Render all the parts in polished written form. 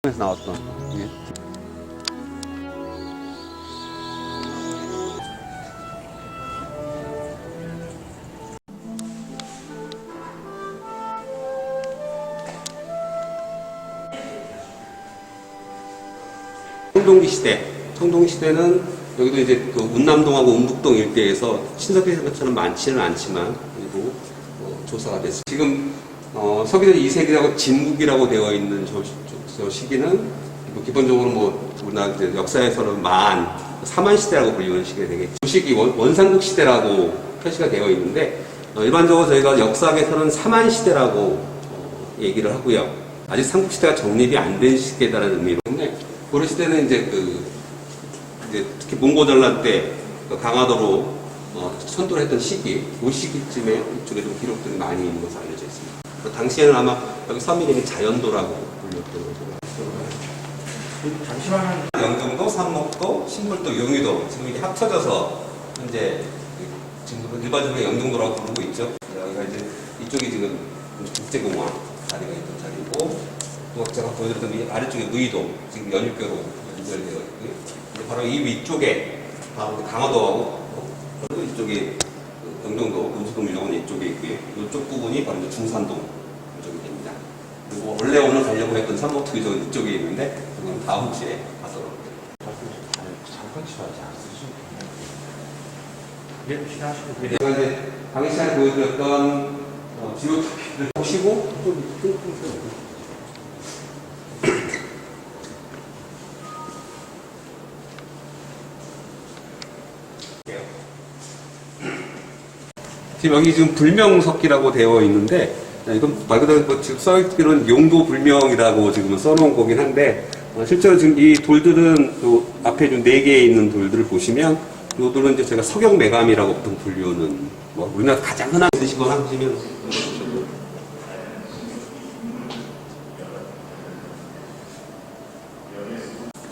에서 나왔던 이게 청동기 시대는 여기도 이제 그 운남동하고 운북동 일대에서 신석기처럼 많지는 않지만 그리고 조사가 됐어요. 지금 서기전 2세기라고 진국이라고 되어 있는 저 시기는 뭐 기본적으로 뭐 우리나라 역사에서는 사만 시대라고 불리는 시기가 되겠죠. 그 시기 원삼국 시대라고 표시가 되어 있는데 일반적으로 저희가 역사학에서는 사만 시대라고 얘기를 하고요. 아직 삼국 시대가 정립이 안 된 시기다라는 의미로 때문에 고려 시대는 이제 특히 몽고전란 때 강화도로 선도를 했던 시기, 그 시기쯤에 이쪽에 좀 기록들이 많이 있는 것으로 알려져 있습니다. 당시에는 아마 여기 섬 이름이 자연도라고 불렸던 거죠. 잠시만. 영종도, 삼목도, 신물도, 용의도 지금 이게 합쳐져서 현재 지금 일반적으로 영종도라고 부르고 있죠. 여기가 이제 이쪽이 지금 국제공항 자리가 있던 자리고, 또 제가 보여드렸던 이 아래쪽에 무의도 지금 연육교로 연결되어 있고요. 바로 이 위쪽에 바로 강화도하고 그리고 이쪽에 영종도, 음수도물정원 이쪽에 있고요. 이쪽 부분이 바로 이제 중산동 이쪽이 됩니다. 그리고 원래 오늘 가려고 했던 삼목특위적은 이쪽에 있는데 그건 다음 주에 가도록 잠깐 치워야지 안 쓰시면 예, 시작하시면 제가 이제 강의 시간에 보여드렸던 지오 토픽을 보시고 지금 여기 지금 불명석기라고 되어 있는데 이건 말 그대로 지금 써있기로는 용도 불명이라고 지금 써놓은 거긴 한데 실제로 지금 이 돌들은 또 앞에 좀 4개에 있는 돌들을 보시면 이들은 이제 제가 석영매감이라고 보통 불리우는 뭐 우리나라 가장 흔한 드시거나 하시면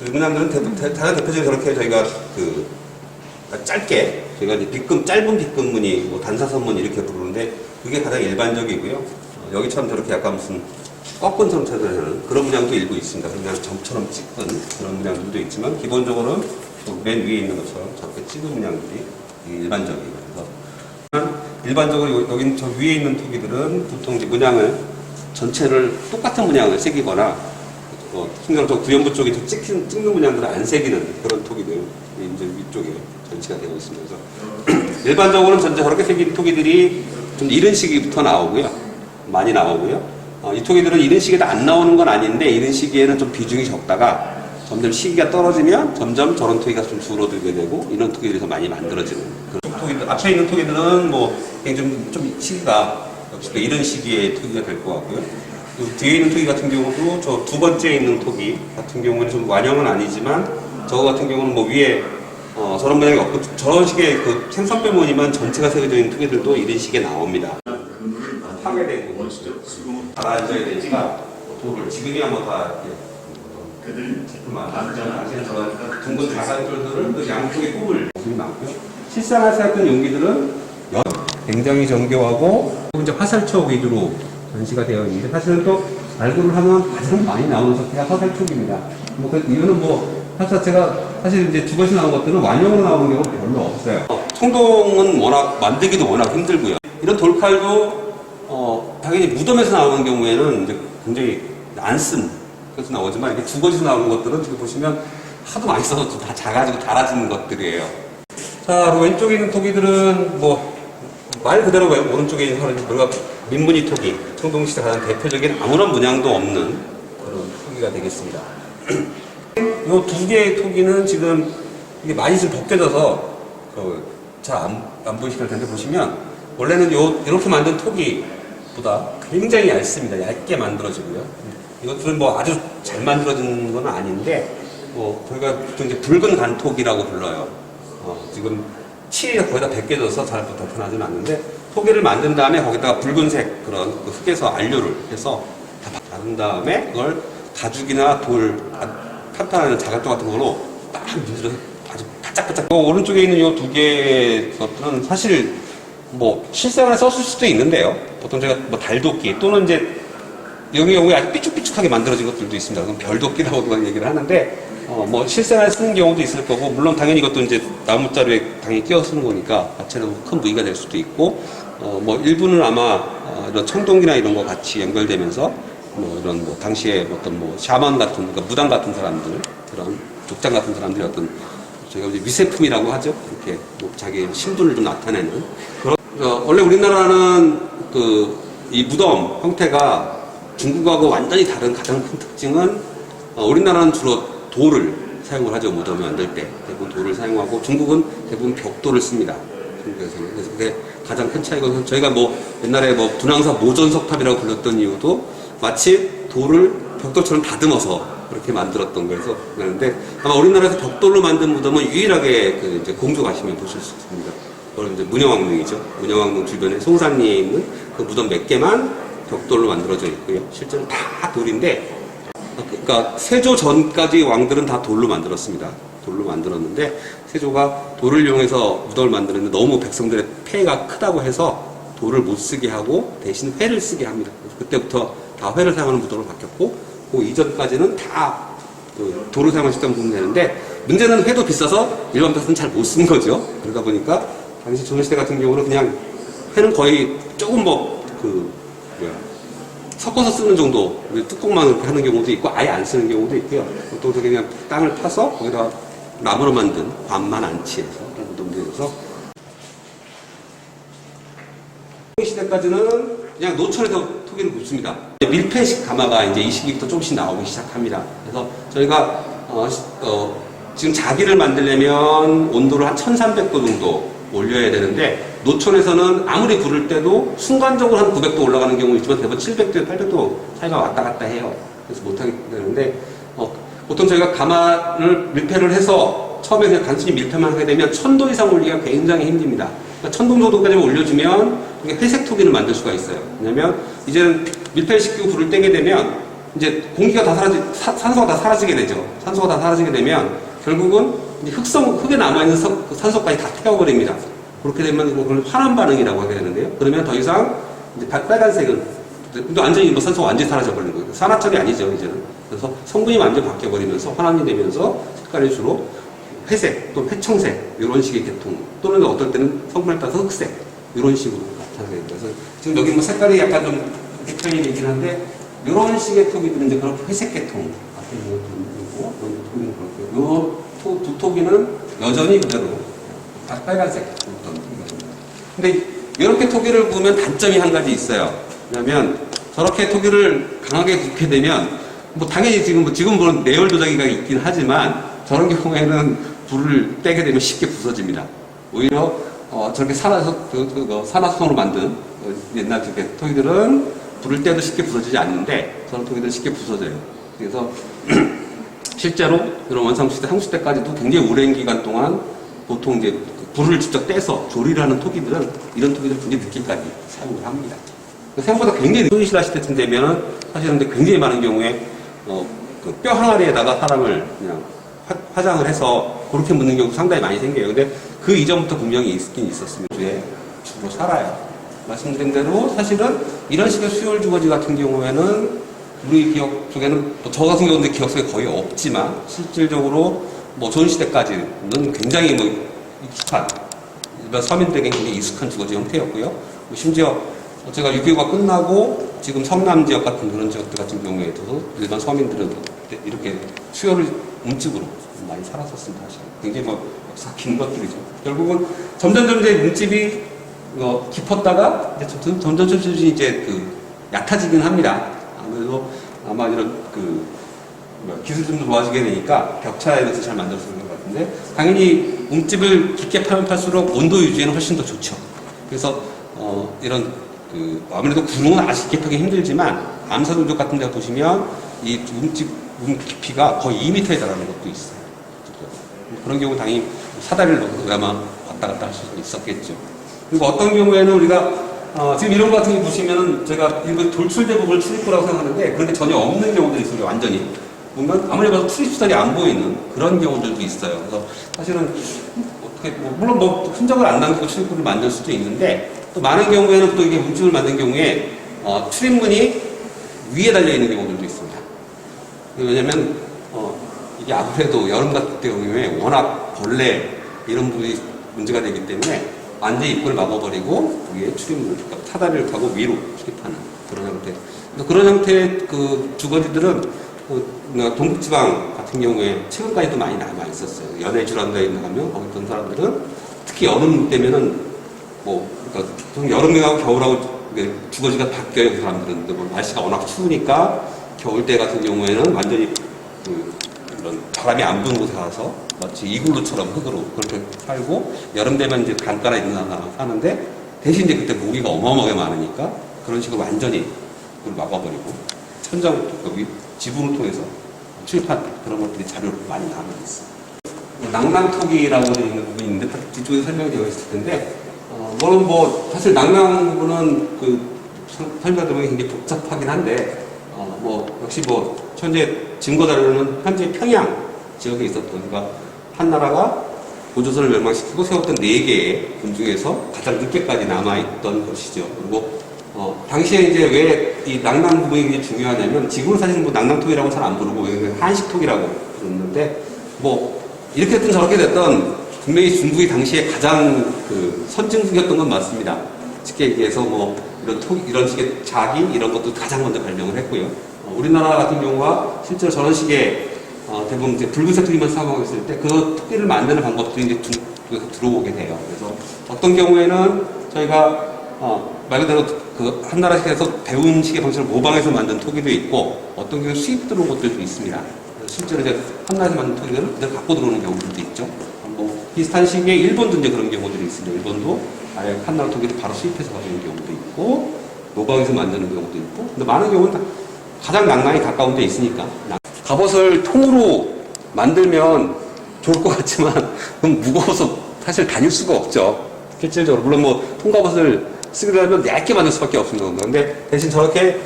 그분들은 가장 대표적인 저렇게 저희가 짧게 저희가 이제 짧은 빗금무늬, 뭐 단사선무늬 이렇게 부르는데 그게 가장 일반적이고요. 여기처럼 저렇게 약간 무슨 꺾은 점처럼 그런 문양도 일부 있습니다. 그냥 점처럼 찍은 그런 문양들도 있지만 기본적으로는 맨 위에 있는 것처럼 저렇게 찍은 문양들이 일반적이에요. 그래서 일반적으로 여기 저 위에 있는 토기들은 보통 이제 문양을 전체를 똑같은 문양을 새기거나 순간 저 구연부 쪽에 찍는 문양들을 안 새기는 그런 토기들 이제 위쪽에 전치가 되고 있습니다. 그래서 일반적으로는 전체 저렇게 생긴 토기들이 좀 이른 시기부터 나오고요. 많이 나오고요. 이 토기들은 이른 시기에도 안 나오는 건 아닌데 이른 시기에는 좀 비중이 적다가 점점 시기가 떨어지면 점점 저런 토기가 좀 줄어들게 되고 이런 토기들이 더 많이 만들어지는 그런 토기들. 앞에 있는 토기들은 뭐 굉장히 좀 시기가 역시 이른 시기의 토기가 될 것 같고요. 뒤에 있는 토기 같은 경우도 저 두 번째에 있는 토기 같은 경우는 좀 완형은 아니지만 저거 같은 경우는 뭐 위에 저런 모양이 없고 저런 식의 그 생선뼈무늬만 전체가 새겨져 있는 토기들도 이런 식에 나옵니다. 파괴되고 가라앉아야 되니까 돌을 지금이야 뭐 다 이렇게 당시에는 저런 둥근 자갈돌들을 그 양쪽에 꼽을 모습이 많고요. 실생활 사였던 용기들은 굉장히 정교하고 이제 화살촉 위주로 전시가 되어 있는데 사실은 또 발굴을 하면 가장 많이 나오는 석기가 화살촉입니다. 뭐 그 이유는 뭐 사실 이제 두 번씩 나온 것들은 완형으로 나오는 경우가 별로 없어요. 청동은 만들기도 워낙 힘들고요. 이런 돌칼도 당연히 무덤에서 나오는 경우에는 이제 굉장히 안 쓴 것에서 나오지만 이렇게 두 번씩 나오는 것들은 지금 보시면 하도 많이 써서 좀 다 작아지고 닳아지는 것들이에요. 자, 그리고 왼쪽에 있는 토기들은 뭐 말 그대로 오른쪽에 있는 우리가 민무늬 토기, 청동시대 가장 대표적인 아무런 문양도 없는 그런 토기가 되겠습니다. 이 두 개의 토기는 지금 이게 많이 좀 벗겨져서 잘 안 보이실 텐데 보시면 원래는 이렇게 만든 토기보다 굉장히 얇습니다. 얇게 만들어지고요. 이것들은 뭐 아주 잘 만들어진 건 아닌데 저희가 보통 이제 붉은 간토기라고 불러요. 지금 칠이 거의 다 벗겨져서 잘 나타나지는 않는데 토기를 만든 다음에 거기다가 붉은색 그런 흙에서 안료를 해서 다 바른 다음에 그걸 가죽이나 돌 탄탄한 자갈도 같은 걸로 딱 문질러서 아주 바짝바짝. 오른쪽에 있는 이 두 개의 것들은 사실 뭐 실생활에 썼을 수도 있는데요. 보통 제가 뭐 달도끼 또는 이제 여기 경우에 아주 삐쭉삐쭉하게 만들어진 것들도 있습니다. 그럼 별도끼라고 얘기를 하는데, 뭐 실생활에 쓰는 경우도 있을 거고, 물론 당연히 이것도 이제 나무자루에 당연히 끼워 쓰는 거니까 자체로 큰 무기가 될 수도 있고, 뭐 일부는 아마 이런 청동기나 이런 거 같이 연결되면서 뭐 이런 뭐 당시에 어떤 뭐 샤먼 같은, 그러니까 무당 같은 사람들, 그런 족장 같은 사람들이 어떤 저희가 이제 위세품이라고 하죠. 이렇게 뭐 자기 신분을 좀 나타내는 그런. 원래 우리나라는 이 무덤 형태가 중국하고 완전히 다른 가장 큰 특징은 우리나라는 주로 돌을 사용을 하죠. 무덤을 만들 때 대부분 돌을 사용하고 중국은 대부분 벽돌을 씁니다. 중국에서는. 그래서 그게 가장 큰 차이고 저희가 뭐 옛날에 뭐 분황사 모전석탑이라고 불렀던 이유도 마치 돌을 벽돌처럼 다듬어서 그렇게 만들었던 거여서 그러는데 아마 우리나라에서 벽돌로 만든 무덤은 유일하게 이제 공주 가시면 보실 수 있습니다. 그건 이제 문영왕릉이죠. 문영왕릉 주변에 송산리에 있는 그 무덤 몇 개만 벽돌로 만들어져 있고요. 실제로 다 돌인데, 그러니까 세조 전까지 왕들은 다 돌로 만들었습니다. 돌로 만들었는데 세조가 돌을 이용해서 무덤을 만드는데 너무 백성들의 폐해가 크다고 해서 돌을 못 쓰게 하고 대신 회를 쓰게 합니다. 그때부터 다 회를 사용하는 무덤으로 바뀌었고, 그 이전까지는 다 돌을 사용하셨다고 보면 되는데, 문제는 회도 비싸서 일반 백성은 잘 못 쓴 거죠. 그러다 보니까 당시 조선시대 같은 경우는 그냥 회는 거의 조금 섞어서 쓰는 정도, 뚜껑만 이렇게 하는 경우도 있고 아예 안 쓰는 경우도 있고요. 또 그냥 땅을 파서 거기다가 나무로 만든 관만 안치해서 무덤들에서 시대까지는 그냥 노천에서 토기를 굽습니다. 밀폐식 가마가 이제 이 시기부터 조금씩 나오기 시작합니다. 그래서 저희가 지금 자기를 만들려면 온도를 한 1300도 정도 올려야 되는데, 노천에서는 아무리 부를 때도 순간적으로 한 900도 올라가는 경우 있지만 대부분 700도, 800도 차이가 왔다 갔다 해요. 그래서 못하게 되는데, 보통 저희가 가마를 밀폐를 해서 처음에 그냥 단순히 밀폐만 하게 되면 1000도 이상 올리기가 굉장히 힘듭니다. 그러니까 1000도 정도까지 올려주면 이게 회색 토기를 만들 수가 있어요. 왜냐면 이제는 밀폐시키고 불을 떼게 되면 이제 공기가 다 산소가 다 사라지게 되죠. 산소가 다 사라지게 되면 결국은 이제 흙에 남아있는 산소까지 다 태워버립니다. 그렇게 되면 그걸 환원 반응이라고 하게 되는데요. 그러면 더 이상 이제 빨간색은 완전히 뭐 산소가 완전히 사라져버리는 거예요. 산화철이 아니죠, 이제는. 그래서 성분이 완전히 바뀌어버리면서 환원이 되면서 색깔이 주로 회색 또는 회청색 이런 식의 계통, 또는 어떨 때는 성분에 따라서 흑색 이런 식으로 나타나게 됩니다. 그래서 지금 여기 뭐 색깔이 약간 좀 색깔이 있긴 한데 이런 식의 토기들은 이제 그런 회색 계통 같은 경우도 토기는 그렇고요. 두 토기는 여전히 그대로 다 빨간색 어떤 토기입니다. 근데 이렇게 토기를 구우면 단점이 한 가지 있어요. 왜냐하면 저렇게 토기를 강하게 굽게 되면 뭐 당연히 지금 보는 내열 도자기가 있긴 하지만 저런 경우에는 불을 떼게 되면 쉽게 부서집니다. 오히려 저렇게 산화수소로 만든 옛날 토기들은 불을 떼도 쉽게 부서지지 않는데 저런 토기들은 쉽게 부서져요. 그래서 실제로 이런 원상시대, 상수시대까지도 굉장히 오랜 기간 동안 보통 이제 불을 직접 떼서 조리를 하는 토기들은 이런 토기들을 굉장히 늦게까지 사용을 합니다. 생각보다 굉장히 손실하 시대쯤 되면 사실은 굉장히 많은 경우에 그 뼈 항아리에다가 사람을 그냥 화장을 해서 그렇게 묻는 경우도 상당히 많이 생겨요. 근데 그 이전부터 분명히 있긴 있었습니다. 주로 살아요. 말씀드린 대로 사실은 이런 식의 수혈 주거지 같은 경우에는 우리 기억 속에는 저 같은 경우는 기억 속에 거의 없지만 실질적으로 뭐 조선시대까지는 굉장히 익숙한, 일반 서민들에게 굉장히 익숙한 주거지 형태였고요. 심지어 제가 6.25가 끝나고 지금 성남 지역 같은 그런 지역들 같은 경우에도 일반 서민들은 이렇게 수혈을 움집으로 많이 살았었습니다. 사실. 굉장히 역사 긴 것들이죠. 결국은 점점 이제 움집이 깊었다가 이제 점점 이제 얕아지긴 합니다. 아무래도 아마 이런 기술이 좀 좋아지게 되니까 벽차에 대해서 잘 만들 수 있는 것 같은데, 당연히 움집을 깊게 파면 팔수록 온도 유지에는 훨씬 더 좋죠. 그래서 이런 아무래도 구름은 아직 깊하기 힘들지만 암사동족 같은 데 보시면 이 움집 깊이가 거의 2m에 달하는 것도 있어요. 그런 경우 당연히 사다리를 넣어서 아마 왔다 갔다 할 수 있었겠죠. 그리고 어떤 경우에는 우리가 지금 이런 거 같은 거 보시면은 제가 일부 돌출 대부분을 출입구라고 생각하는데 그런데 전혀 없는 경우들이 있어요. 완전히 보면 아무리 봐도 출입시설이 안 보이는 그런 경우들도 있어요. 그래서 사실은 어떻게 물론 흔적을 안 남기고 출입구를 만들 수도 있는데, 또 많은 경우에는 또 이게 움집을 만든 경우에 출입문이 위에 달려있는 경우들도 있습니다. 왜냐면, 이게 아무래도 여름 같은 경우에 워낙 벌레 이런 부분이 문제가 되기 때문에 완전히 입구를 막아버리고 위에 출입문을, 그러니까 사다리를 타고 위로 출입하는 그런 형태. 그런 형태의 그 주거지들은 동북지방 같은 경우에 최근까지도 많이 남아 있었어요. 연해주란다에 나가면 거기 있던 사람들은 특히 여름 되면은 그러니까 여름하고 겨울하고 주거지가 바뀌어요. 그 사람들은 뭐 날씨가 워낙 추우니까 겨울 때 같은 경우에는 완전히 이런 바람이 안 부는 곳에 가서 마치 이글루처럼 흙으로 그렇게 살고 여름 되면 이제 강가에 있는 사람 사는데 대신 이제 그때 모기가 어마어마하게 많으니까 그런 식으로 완전히 그걸 막아버리고 천장 지붕을 통해서 출입한 그런 것들이 자료로 많이 남아 있어요. 낭낭토기라고 되어 있는 부분이 있는데 뒤쪽에 설명되어 있을 텐데 물론 사실 낭낭 부분은 설명드리면 굉장히 복잡하긴 한데 역시 현재 증거 자료는 현재 평양 지역에 있었던, 그러니까 한 나라가 고조선을 멸망시키고 세웠던 4개의 군 중에서 가장 늦게까지 남아있던 것이죠. 그리고 당시에 이제 왜 이 낭낭 부분이 굉장히 중요하냐면, 지금은 사실 낭낭토기라고 잘 안 부르고 한식토기라고 부르는데, 이렇게 됐든 저렇게 됐든 분명히 중국이 당시에 가장 선진국이었던 건 맞습니다. 쉽게 얘기해서 이런 식의 자기 이런 것도 가장 먼저 발명을 했고요. 우리나라 같은 경우가 실제로 저런 식의 대부분 이제 붉은색 토기만 사용하고 있을 때 그 토기를 만드는 방법들이 이제 중국에서 들어오게 돼요. 그래서 어떤 경우에는 저희가 말 그대로 한 나라에서 배운 식의 방식을 모방해서 만든 토기도 있고, 어떤 경우에 수입 들어온 것들도 있습니다. 실제로 이제 한 나라에서 만든 토기를 그대로 갖고 들어오는 경우들도 있죠. 비슷한 시기에 일본도 이제 그런 경우들이 있습니다. 일본도 아예 한 나라 토기를 바로 수입해서 가져오는 경우도 있고, 모방해서 만드는 경우도 있고, 근데 많은 경우는 가장 낭낭이 가까운 데 있으니까. 갑옷을 통으로 만들면 좋을 것 같지만, 그럼 무거워서 사실 다닐 수가 없죠. 실질적으로. 물론 통갑옷을 쓰려면 얇게 만들 수밖에 없습니다. 근데 대신 저렇게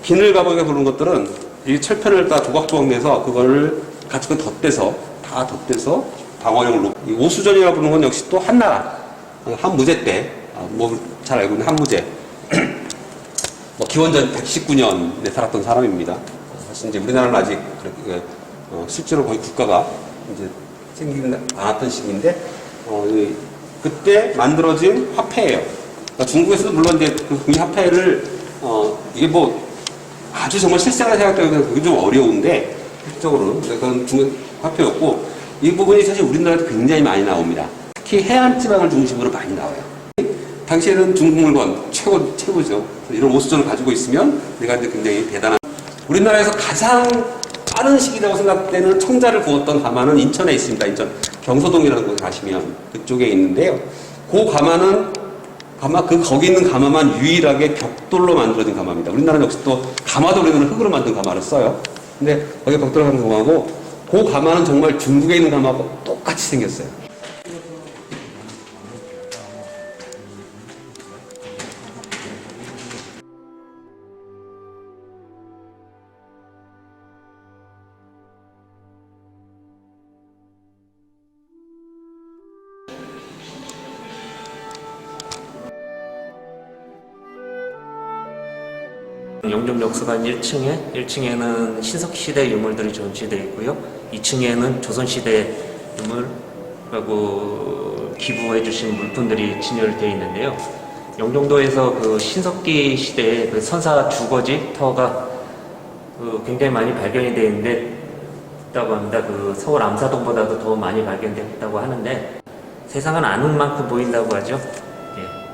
비늘 갑옷이라고 부르는 것들은 이 철편을 다 조각조각 내서 그거를 같이 덧대서 방어용으로. 이 오수전이라고 부르는 건 역시 또 한 나라, 한무제 때, 잘 알고 있는 한무제. 기원전 119년에 살았던 사람입니다. 사실 이제 우리나라는 아직 실제로 거의 국가가 이제 생기지 않았던 시기인데, 그때 만들어진 화폐예요. 그러니까 중국에서도 물론 이제 이 화폐를 이게 아주 정말 실생활 생각하면 그게 좀 어려운데, 실적으로는 그건 중국 화폐였고, 이 부분이 사실 우리나라에도 굉장히 많이 나옵니다. 특히 해안 지방을 중심으로 많이 나와요. 당시에는 중국 물건 최고죠. 이런 오수전을 가지고 있으면 내가 이제 굉장히 대단한. 우리나라에서 가장 빠른 시기라고 생각되는 청자를 구웠던 가마는 인천에 있습니다. 인천 경서동이라는 곳에 가시면 그쪽에 있는데요. 그 가마는 거기 있는 가마만 유일하게 벽돌로 만들어진 가마입니다. 우리나라는 역시 또 가마도 우리는 흙으로 만든 가마를 써요. 근데 거기 벽돌로 만든 가마고, 그 가마는 정말 중국에 있는 가마하고 똑같이 생겼어요. 영종역사관 1층에는 신석시대 유물들이 전시되어 있고요. 2층에는 조선시대 유물하고 기부해 주신 물품들이 진열되어 있는데요. 영종도에서 그 신석기 시대의 그 선사 주거지 터가 굉장히 많이 발견이 되어 있다고 합니다. 서울 암사동보다도 더 많이 발견됐다고 하는데, 세상은 아는 만큼 보인다고 하죠.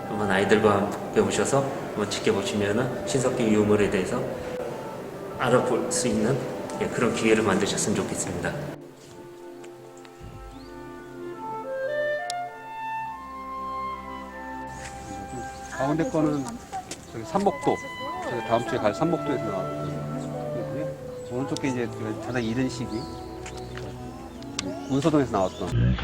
한번 아이들과 함께 오셔서 한번 지켜보시면은 신석기 유물에 대해서 알아볼 수 있는 그런 기회를 만드셨으면 좋겠습니다. 가운데 거는 저기 삼목도, 다음 주에 갈 삼목도에서 나왔고요. 오른쪽 게 이제 가장 이른 시기 운서동에서 나왔던.